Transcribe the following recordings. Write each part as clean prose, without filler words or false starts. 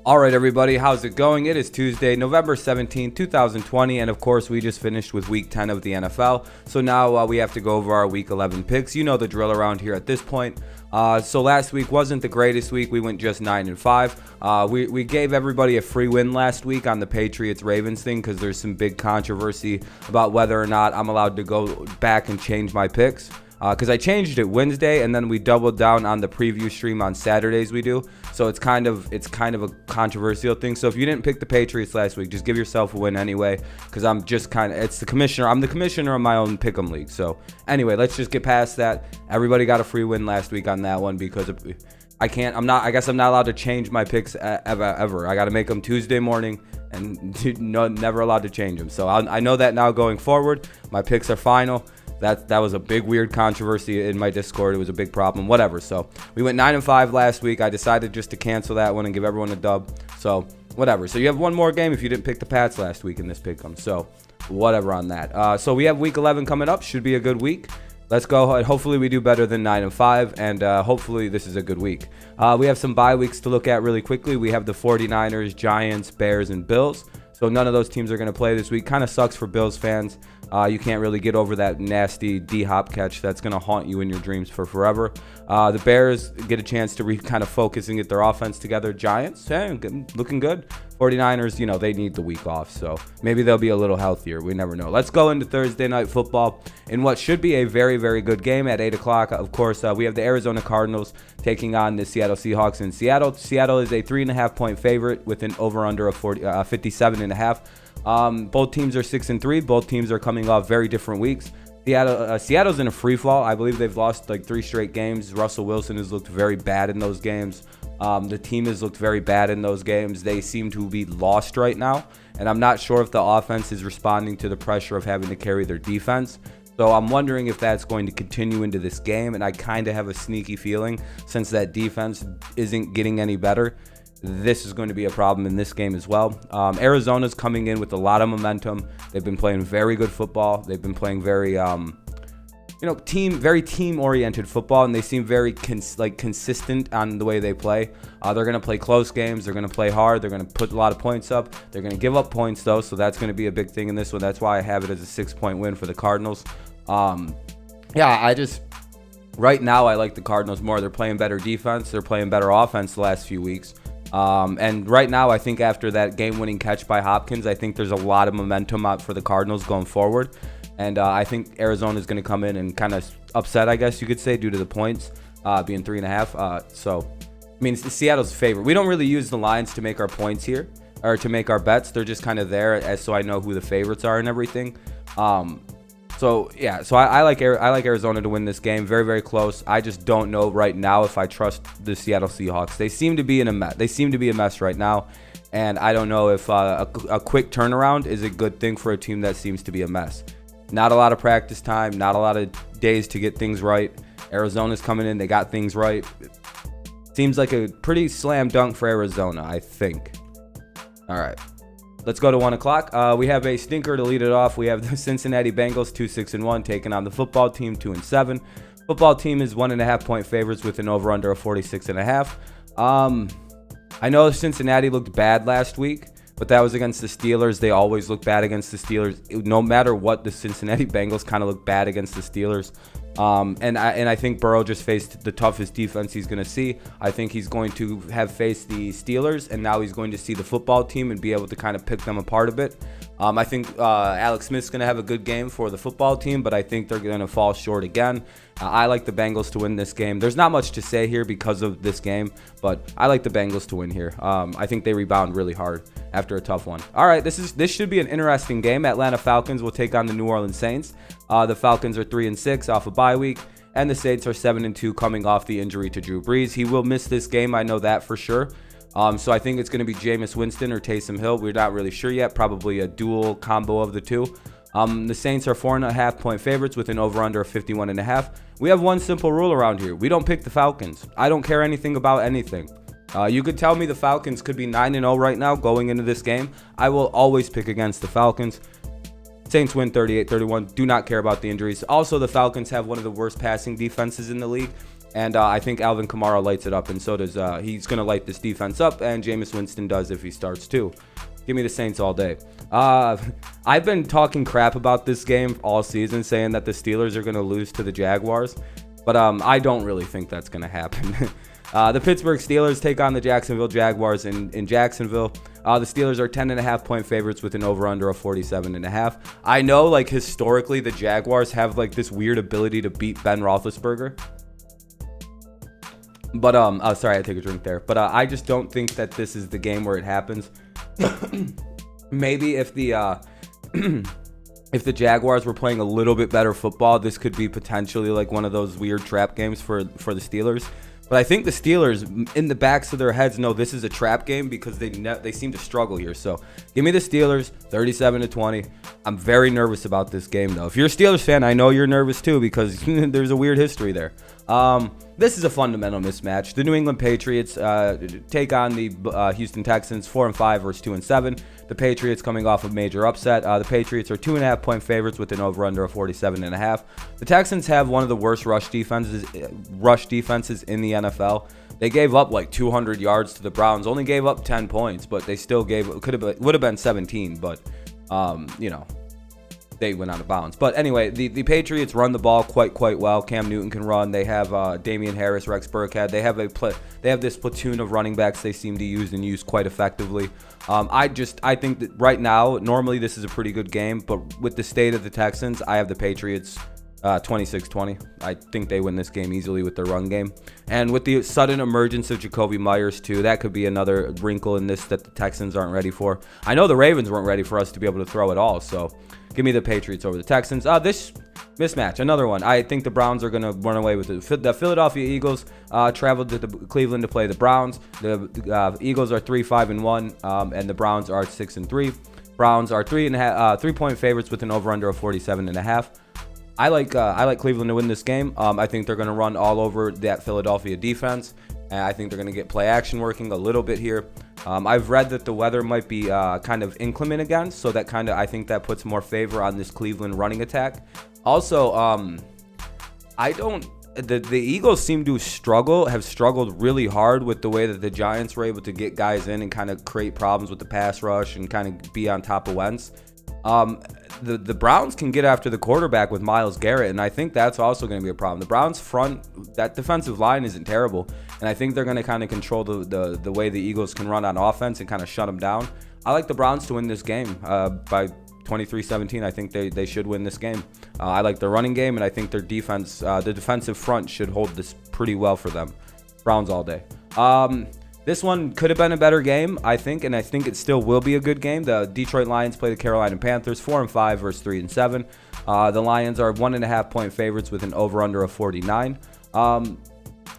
All right, everybody, how's it going? It is Tuesday, November 17, 2020, and of course, we just finished with Week 10 of the NFL. So now we have to go over our Week 11 picks. You know the drill around here at this point. So last week wasn't the greatest week. We went just 9-5. We gave everybody a free win last week on the Patriots-Ravens thing because there's some big controversy about whether or not I'm allowed to go back and change my picks. Because I changed it Wednesday, and then we doubled down on the preview stream on Saturdays we do. So it's kind of a controversial thing. So if you didn't pick the Patriots last week, just give yourself a win anyway. Because I'm just it's the commissioner. I'm the commissioner of my own pick'em league. So anyway, let's just get past that. Everybody got a free win last week on that one because I guess I'm not allowed to change my picks ever. I got to make them Tuesday morning and never allowed to change them. So I know that now going forward. My picks are final. That was a big weird controversy in my Discord. It was a big problem. Whatever. So we went 9-5 last week. I decided just to cancel that one and give everyone a dub. So whatever. So you have one more game if you didn't pick the Pats last week in this pick'em. So whatever on that. So we have Week 11 coming up. Should be a good week. Let's go. Hopefully we do better than 9-5, and hopefully this is a good week. We have some bye weeks to look at really quickly. We have the 49ers, Giants, Bears, and Bills. So none of those teams are going to play this week. Kind of sucks for Bills fans. You can't really get over that nasty D-Hop catch that's going to haunt you in your dreams for forever. The Bears get a chance to kind of focus and get their offense together. Giants, looking good. 49ers, they need the week off, so maybe they'll be a little healthier. We never know. Let's go into Thursday Night Football in what should be a very, very good game at 8 o'clock. Of course, we have the Arizona Cardinals taking on the Seattle Seahawks in Seattle. Seattle is a 3.5-point favorite with an over-under of 57.5. Both teams are 6-3. Both teams are coming off very different weeks. Seattle's in a free fall. I believe they've lost like 3 straight games. Russell Wilson has looked very bad in those games. The team has looked very bad in those games. They seem to be lost right now, and I'm not sure if the offense is responding to the pressure of having to carry their defense. So I'm wondering if that's going to continue into this game, and I kind of have a sneaky feeling since that defense isn't getting any better, this is going to be a problem in this game as well. Arizona's coming in with a lot of momentum. They've been playing very good football. They've been playing very, team-oriented football, and they seem very consistent on the way they play. They're going to play close games. They're going to play hard. They're going to put a lot of points up. They're going to give up points, though, so that's going to be a big thing in this one. That's why I have it as a 6-point win for the Cardinals. Right now, I like the Cardinals more. They're playing better defense. They're playing better offense the last few weeks. And right now, I think after that game-winning catch by Hopkins, I think there's a lot of momentum out for the Cardinals going forward. And I think Arizona is going to come in and kind of upset, I guess you could say, due to the points being 3.5. Seattle's favorite. We don't really use the lines to make our points here or to make our bets. They're just kind of there so I know who the favorites are and everything. So I like Arizona to win this game. Very, very close. I just don't know right now if I trust the Seattle Seahawks. They seem to be in a mess. They seem to be a mess right now, and I don't know if a quick turnaround is a good thing for a team that seems to be a mess. Not a lot of practice time. Not a lot of days to get things right. Arizona's coming in. They got things right. Seems like a pretty slam dunk for Arizona, I think. All right. Let's go to 1 o'clock. We have a stinker to lead it off. We have the Cincinnati Bengals 2-6-1 taking on the football team 2-7. Football team is 1.5-point favorites with an over-under of 46.5. I know Cincinnati looked bad last week, but that was against the Steelers. They always look bad against the Steelers. No matter what, the Cincinnati Bengals kind of look bad against the Steelers. And I think Burrow just faced the toughest defense he's going to see. I think he's going to have faced the Steelers, and now he's going to see the football team and be able to kind of pick them apart a bit. I think Alex Smith's going to have a good game for the football team, but I think they're going to fall short again. I like the Bengals to win this game. There's not much to say here because of this game, but I like the Bengals to win here. I think they rebound really hard after a tough one. All right, this should be an interesting game. Atlanta Falcons will take on the New Orleans Saints. The Falcons are 3-6 off a bye week, and the Saints are 7-2 coming off the injury to Drew Brees. He will miss this game. I know that for sure. So I think it's going to be Jameis Winston or Taysom Hill. We're not really sure yet. Probably a dual combo of the two. The Saints are 4.5-point favorites with an over-under of 51.5. We have one simple rule around here. We don't pick the Falcons. I don't care anything about anything. You could tell me the Falcons could be 9-0 right now going into this game. I will always pick against the Falcons. Saints win 38-31. Do not care about the injuries. Also, the Falcons have one of the worst passing defenses in the league. And I think Alvin Kamara lights it up, and so does he's going to light this defense up, and Jameis Winston does if he starts too. Give me the Saints all day. I've been talking crap about this game all season, saying that the Steelers are going to lose to the Jaguars, but I don't really think that's going to happen. The Pittsburgh Steelers take on the Jacksonville Jaguars in Jacksonville. The Steelers are 10.5-point favorites with an over-under of 47.5. I know, like, historically, the Jaguars have, like, this weird ability to beat Ben Roethlisberger. But, sorry, I had to take a drink there. But I just don't think that this is the game where it happens. Maybe if the if the Jaguars were playing a little bit better football, this could be potentially like one of those weird trap games for the Steelers. But I think the Steelers, in the backs of their heads, know this is a trap game because they seem to struggle here. So give me the Steelers, 37-20. I'm very nervous about this game, though. If you're a Steelers fan, I know you're nervous too because there's a weird history there. This is a fundamental mismatch. The New England Patriots take on the Houston Texans, 4-5 versus 2-7. The Patriots coming off a major upset. The Patriots are 2.5-point favorites with an over/under of 47.5. The Texans have one of the worst rush defenses in the NFL. They gave up like 200 yards to the Browns. Only gave up 10 points, but they still would have been 17. But they went out of bounds. But anyway, the Patriots run the ball quite well. Cam Newton can run. They have Damian Harris, Rex Burkhead. They have this platoon of running backs they seem to use quite effectively. I think that right now, normally this is a pretty good game, but with the state of the Texans, I have the Patriots 26-20. I think they win this game easily with their run game. And with the sudden emergence of Jacoby Myers, too, that could be another wrinkle in this that the Texans aren't ready for. I know the Ravens weren't ready for us to be able to throw at all, so give me the Patriots over the Texans. This mismatch, another one. I think the Browns are going to run away with it. The Philadelphia Eagles traveled to Cleveland to play the Browns. The Eagles are 3-5-1, and the Browns are 6-3. Browns are 3-point favorites with an over/under of 47.5. I like Cleveland to win this game. I think they're going to run all over that Philadelphia defense. And I think they're going to get play action working a little bit here. I've read that the weather might be kind of inclement again, so that I think that puts more favor on this Cleveland running attack. Also, the Eagles seem to have struggled really hard with the way that the Giants were able to get guys in and kind of create problems with the pass rush and kind of be on top of Wentz. The Browns can get after the quarterback with Myles Garrett, and I think that's also going to be a problem. The Browns front, that defensive line isn't terrible, and I think they're going to kind of control the way the Eagles can run on offense and kind of shut them down. I like the Browns to win this game by 23-17. I think they should win this game. I like their running game, and I think their defense, the defensive front, should hold this pretty well for them. Browns all day. This one could have been a better game, I think, and I think it still will be a good game. The Detroit Lions play the Carolina Panthers, 4-5 versus 3-7. The Lions are 1.5-point favorites with an over/under of 49.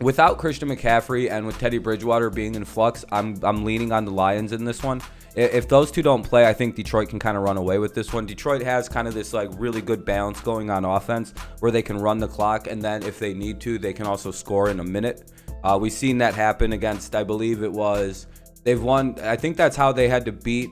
Without Christian McCaffrey and with Teddy Bridgewater being in flux, I'm leaning on the Lions in this one. If those two don't play, I think Detroit can kind of run away with this one. Detroit has kind of this like really good balance going on offense where they can run the clock, and then if they need to, they can also score in a minute. We've seen that happen against, I believe they've won. I think that's how they had to beat.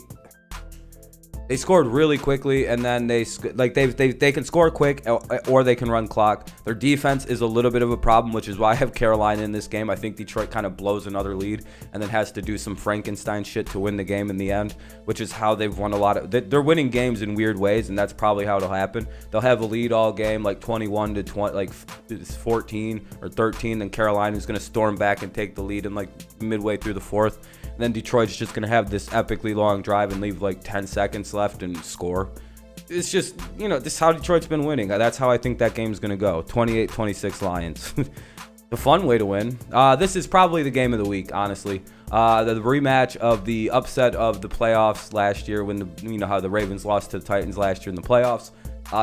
They scored really quickly, and then they can score quick or they can run clock. Their defense is a little bit of a problem, which is why I have Carolina in this game. I think Detroit kind of blows another lead and then has to do some Frankenstein shit to win the game in the end, which is how they've won a lot of. They're winning games in weird ways, and that's probably how it'll happen. They'll have a lead all game, like 21-20, like 14 or 13, and Carolina's going to storm back and take the lead in like midway through the fourth. And then Detroit's just going to have this epically long drive and leave like 10 seconds left and score. It's just, this is how Detroit's been winning. That's how I think that game's going to go. 28-26 Lions. The fun way to win. This is probably the game of the week, honestly. The rematch of the upset of the playoffs last year when how the Ravens lost to the Titans last year in the playoffs.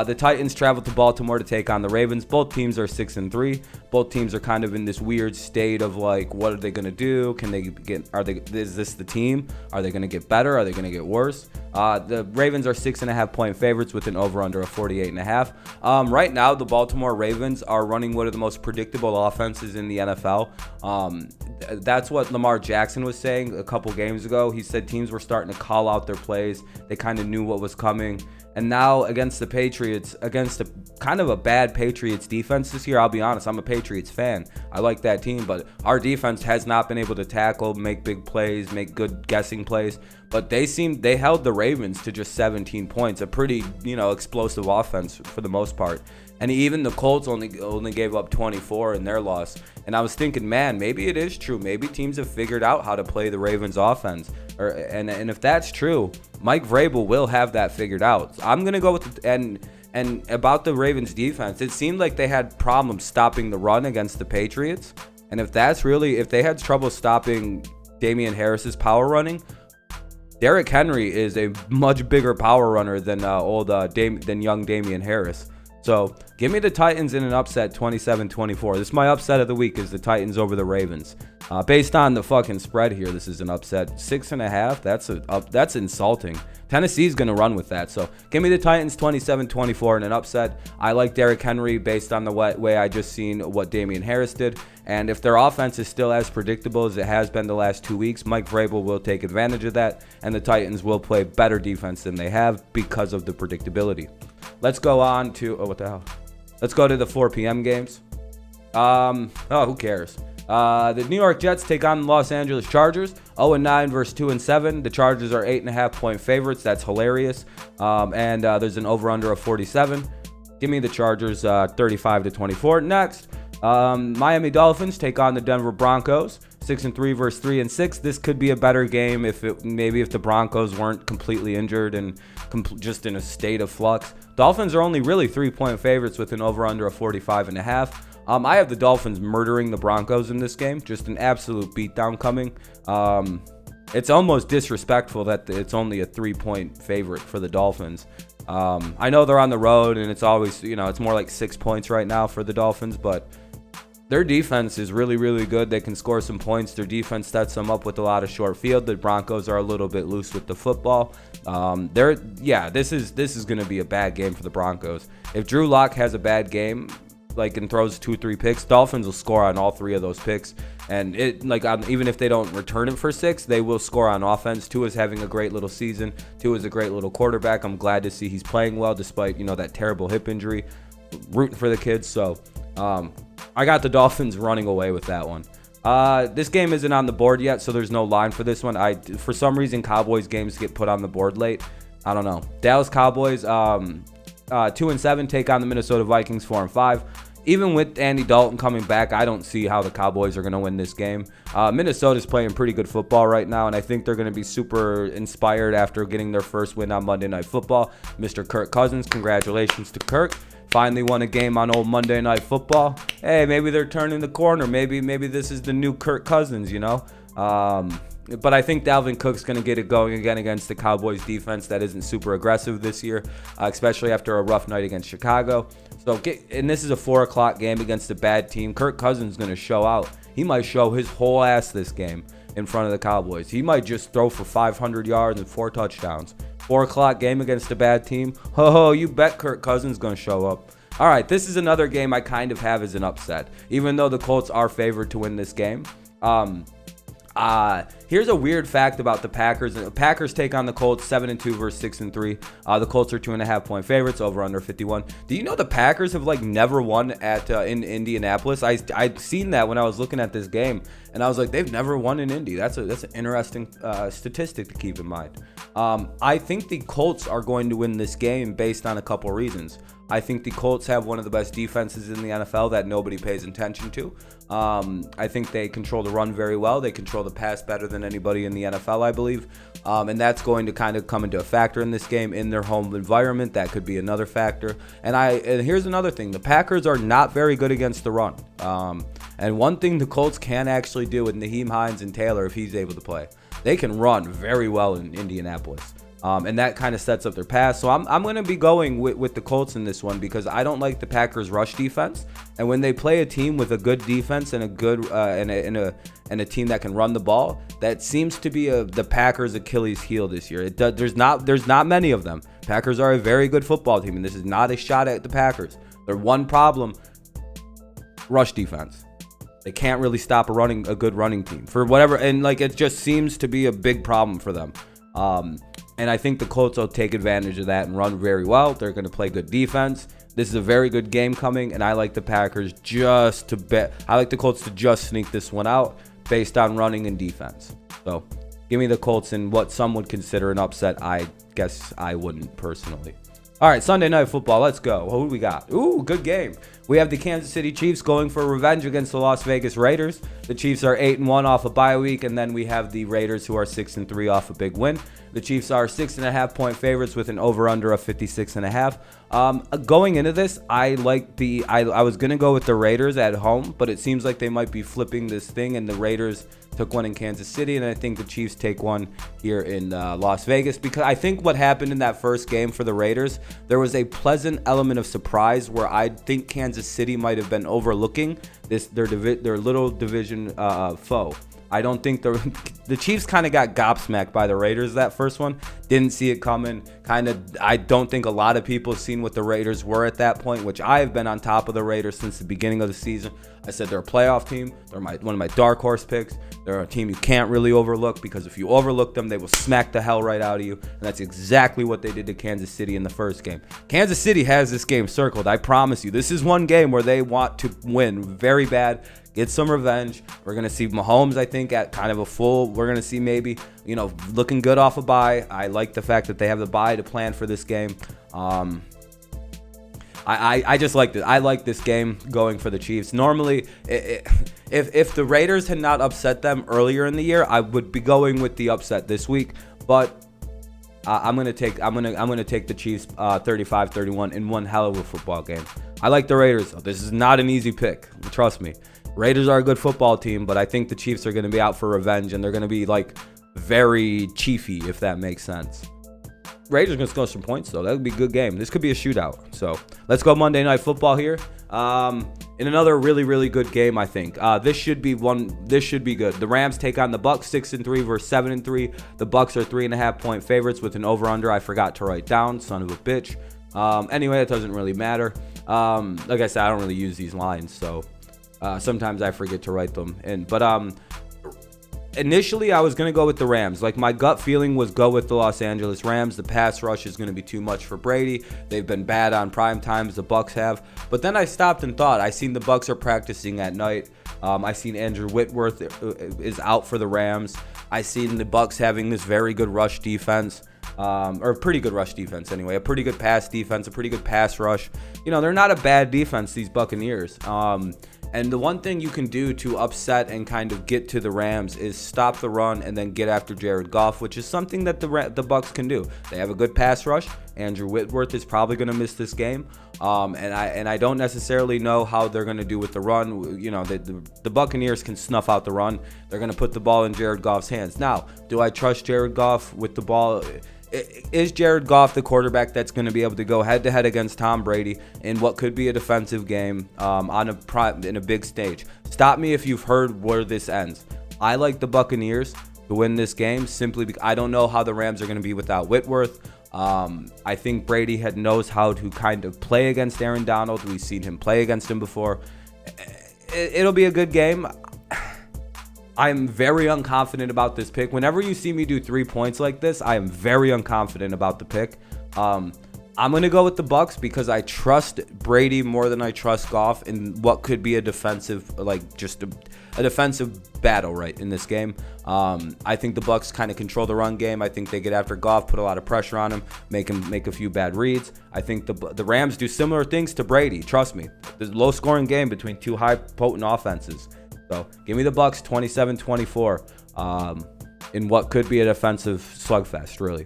The Titans traveled to Baltimore to take on the Ravens. Both teams are 6-3. Both teams are kind of in this weird state of like, what are they going to do? Is this the team? Are they going to get better? Are they going to get worse? The Ravens are 6.5-point favorites with an over/under of 48.5. Right now, the Baltimore Ravens are running one of the most predictable offenses in the NFL. That's what Lamar Jackson was saying a couple games ago. He said teams were starting to call out their plays. They kind of knew what was coming. And now against the Patriots, against a kind of a bad Patriots defense this year, I'll be honest, I'm a Patriots fan. I like that team, but our defense has not been able to tackle, make big plays, make good guessing plays. But they held the Ravens to just 17 points, a pretty, explosive offense for the most part. And even the Colts only gave up 24 in their loss. And I was thinking, man, maybe it is true. Maybe teams have figured out how to play the Ravens offense. And if that's true, Mike Vrabel will have that figured out. I'm going to go with and about the Ravens defense, it seemed like they had problems stopping the run against the Patriots. And if they had trouble stopping Damian Harris's power running, Derrick Henry is a much bigger power runner than young Damian Harris. So give me the Titans in an upset 27-24. This is my upset of the week, is the Titans over the Ravens. Based on the fucking spread here, this is an upset. 6.5, that's insulting. Tennessee's going to run with that. So give me the Titans 27-24 in an upset. I like Derrick Henry based on the way I just seen what Damian Harris did. And if their offense is still as predictable as it has been the last 2 weeks, Mike Vrabel will take advantage of that. And the Titans will play better defense than they have because of the predictability. Let's go on to, what the hell? Let's go to the 4 p.m. games. Who cares? The New York Jets take on the Los Angeles Chargers. 0-9 versus 2-7. The Chargers are 8.5-point favorites. That's hilarious. And there's an over-under of 47. Give me the Chargers 35-24. Next, Miami Dolphins take on the Denver Broncos. 6-3 versus 3-6. This could be a better game if the Broncos weren't completely injured and just in a state of flux. Dolphins are only really 3-point favorites with an over-under of 45.5. I have the Dolphins murdering the Broncos in this game. Just an absolute beatdown coming. It's almost disrespectful that it's only a 3-point favorite for the Dolphins. I know they're on the road and it's always, it's more like 6 points right now for the Dolphins, but their defense is really, really good. They can score some points. Their defense sets them up with a lot of short field. The Broncos are a little bit loose with the football. This is going to be a bad game for the Broncos. If Drew Lock has a bad game, and throws 2-3 picks, Dolphins will score on all 3 of those picks. And even if they don't return it for 6, they will score on offense. Tua's having a great little season. Tua's a great little quarterback. I'm glad to see he's playing well despite, that terrible hip injury. Rooting for the kids. So, I got the Dolphins running away with that one. This game isn't on the board yet, so there's no line for this one. For some reason, Cowboys games get put on the board late. I don't know. Dallas Cowboys, 2-7 take on the Minnesota Vikings, 4-5. Even with Andy Dalton coming back, I don't see how the Cowboys are going to win this game. Minnesota's playing pretty good football right now, and I think they're going to be super inspired after getting their first win on Monday Night Football. Mr. Kirk Cousins, congratulations to Kirk. Finally won a game on old Monday Night Football. Hey, maybe they're turning the corner. Maybe this is the new Kirk Cousins, But I think Dalvin Cook's going to get it going again against the Cowboys defense that isn't super aggressive this year, especially after a rough night against Chicago. And this is a 4 o'clock game against a bad team. Kirk Cousins is going to show out. He might show his whole ass this game in front of the Cowboys. He might just throw for 500 yards and 4 touchdowns. 4 o'clock game against a bad team. You bet Kirk Cousins is going to show up. All right, this is another game I kind of have as an upset, even though the Colts are favored to win this game. Here's a weird fact about the Packers. The Packers take on the Colts 7-2 versus 6-3. The Colts are 2.5-point favorites, over under 51. Do you know the Packers have never won in Indianapolis? I'd seen that when I was looking at this game, and I was like, they've never won in Indy. That's an interesting statistic to keep in mind. I think the Colts are going to win this game based on a couple reasons. I think the Colts have one of the best defenses in the NFL that nobody pays attention to. I think they control the run very well. They control the pass better than anybody in the NFL, I believe. And that's going to kind of come into a factor in this game in their home environment. That could be another factor. And here's another thing. The Packers are not very good against the run. And one thing the Colts can actually do with Naheem Hines and Taylor, if he's able to play, they can run very well in Indianapolis. And that kind of sets up their pass. So I'm going to be going with the Colts in this one because I don't like the Packers' rush defense. And when they play a team with a good defense and a good and a team that can run the ball, that seems to be the Packers' Achilles heel this year. There's not many of them. Packers are a very good football team, and this is not a shot at the Packers. Their one problem: rush defense. They can't really stop a good running team for whatever, and like it just seems to be a big problem for them. And I think the Colts will take advantage of that and run very well. They're going to play good defense. This is a very good game coming, and I like the Packers just to bet. I like the Colts to just sneak this one out based on running and defense. So give me the Colts in what some would consider an upset. I guess I wouldn't personally. All right, Sunday Night Football. Let's go. Who do we got? Ooh, good game. We have the Kansas City Chiefs going for revenge against the Las Vegas Raiders. The Chiefs are 8-1 off a bye week, and then we have the Raiders who are 6-3 off a big win. The Chiefs are 6.5-point favorites with an over/under of 56.5. Going into this, I was gonna go with the Raiders at home, but it seems like they might be flipping this thing, and the Raiders took one in Kansas City, and I think the Chiefs take one here in Las Vegas, because I think what happened in that first game for the Raiders, there was a pleasant element of surprise where I think Kansas City might have been overlooking their little division foe. I don't think the Chiefs kind of got gobsmacked by the Raiders that first one. Didn't see it coming. I don't think a lot of people seen what the Raiders were at that point, which I have been on top of the Raiders since the beginning of the season. I said they're a playoff team. They're one of my dark horse picks. They're a team you can't really overlook, because if you overlook them, they will smack the hell right out of you. And that's exactly what they did to Kansas City in the first game. Kansas City has this game circled. I promise you. This is one game where they want to win very bad. Get some revenge. We're going to see Mahomes, I think, at kind of a full. We're going to see maybe, looking good off a bye. I like the fact that they have the bye to plan for this game. I just like it. I like this game going for the Chiefs. Normally, if the Raiders had not upset them earlier in the year, I would be going with the upset this week. But I'm gonna take the Chiefs 35-31 in one hell of a football game. I like the Raiders. This is not an easy pick. Trust me. Raiders are a good football team, but I think the Chiefs are going to be out for revenge, and they're going to be like very Chiefy, if that makes sense. Raiders are going to score some points, though. That would be a good game. This could be a shootout. So let's go Monday Night Football here. In another really, really good game, I think. This should be good. The Rams take on the Bucs, 6-3 versus 7-3. The Bucs are 3.5-point favorites with an over/under. I forgot to write down. Son of a bitch. Anyway, it doesn't really matter. Like I said, I don't really use these lines, so sometimes I forget to write them in. But initially, I was going to go with the Rams. Like, my gut feeling was go with the Los Angeles Rams. The pass rush is going to be too much for Brady. They've been bad on prime times, the Bucs have. But then I stopped and thought. I seen the Bucs are practicing at night. I seen Andrew Whitworth is out for the Rams. I seen the Bucs having this very good rush defense. Or a pretty good rush defense anyway. A pretty good pass defense, a pretty good pass rush. They're not a bad defense, these Buccaneers. And the one thing you can do to upset and kind of get to the Rams is stop the run and then get after Jared Goff, which is something that the Bucs can do. They have a good pass rush. Andrew Whitworth is probably going to miss this game. And I don't necessarily know how they're going to do with the run. The Buccaneers can snuff out the run. They're going to put the ball in Jared Goff's hands. Now, do I trust Jared Goff with the ball? Is Jared Goff the quarterback that's going to be able to go head-to-head against Tom Brady in what could be a defensive game in a big stage? Stop me if you've heard where this ends. I like the Buccaneers to win this game simply because I don't know how the Rams are going to be without Whitworth. I think Brady knows how to kind of play against Aaron Donald. We've seen him play against him before. It'll be a good game. I'm very unconfident about this pick. Whenever you see me do 3 points like this, I am very unconfident about the pick. I'm going to go with the Bucs because I trust Brady more than I trust Goff in what could be a defensive, just a defensive battle right in this game. I think the Bucs kind of control the run game. I think they get after Goff, put a lot of pressure on him, make him make a few bad reads. I think the Rams do similar things to Brady. Trust me. There's a low-scoring game between two high potent offenses. So give me the Bucs 27-24 in what could be a defensive slugfest, really.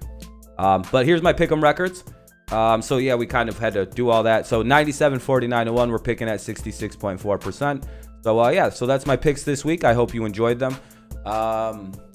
But here's my pick'em records. So yeah, we kind of had to do all that. So 97-49-1, we're picking at 66.4%. So yeah, so that's my picks this week. I hope you enjoyed them.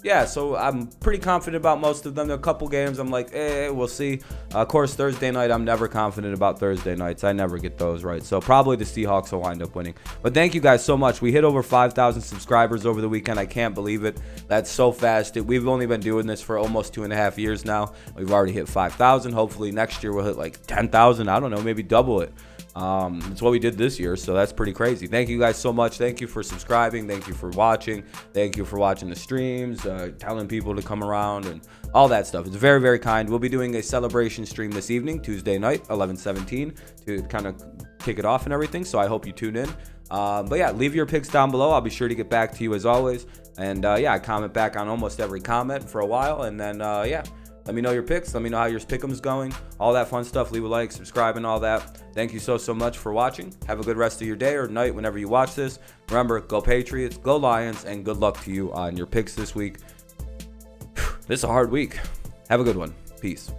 Yeah, so I'm pretty confident about most of them. There are a couple games I'm like, we'll see. Of course, Thursday night, I'm never confident about Thursday nights. I never get those right. So probably the Seahawks will wind up winning. But thank you guys so much. We hit over 5,000 subscribers over the weekend. I can't believe it. That's so fast. We've only been doing this for almost 2.5 years now. We've already hit 5,000. Hopefully next year we'll hit like 10,000. I don't know, maybe double it. It's what we did this year, so that's pretty crazy. Thank you guys so much. Thank you for subscribing. Thank you for watching. Thank you for watching the streams, telling people to come around and all that stuff. It's very, very kind. We'll be doing a celebration stream this evening, Tuesday night, 11:17, to kind of kick it off and everything, so I hope you tune in. But yeah, leave your picks down below. I'll be sure to get back to you as always. And yeah, I comment back on almost every comment for a while. And then yeah, let me know your picks. Let me know how your pick'em's going. All that fun stuff. Leave a like, subscribe, and all that. Thank you so much for watching. Have a good rest of your day or night whenever you watch this. Remember, go Patriots, go Lions, and good luck to you on your picks this week. This is a hard week. Have a good one. Peace.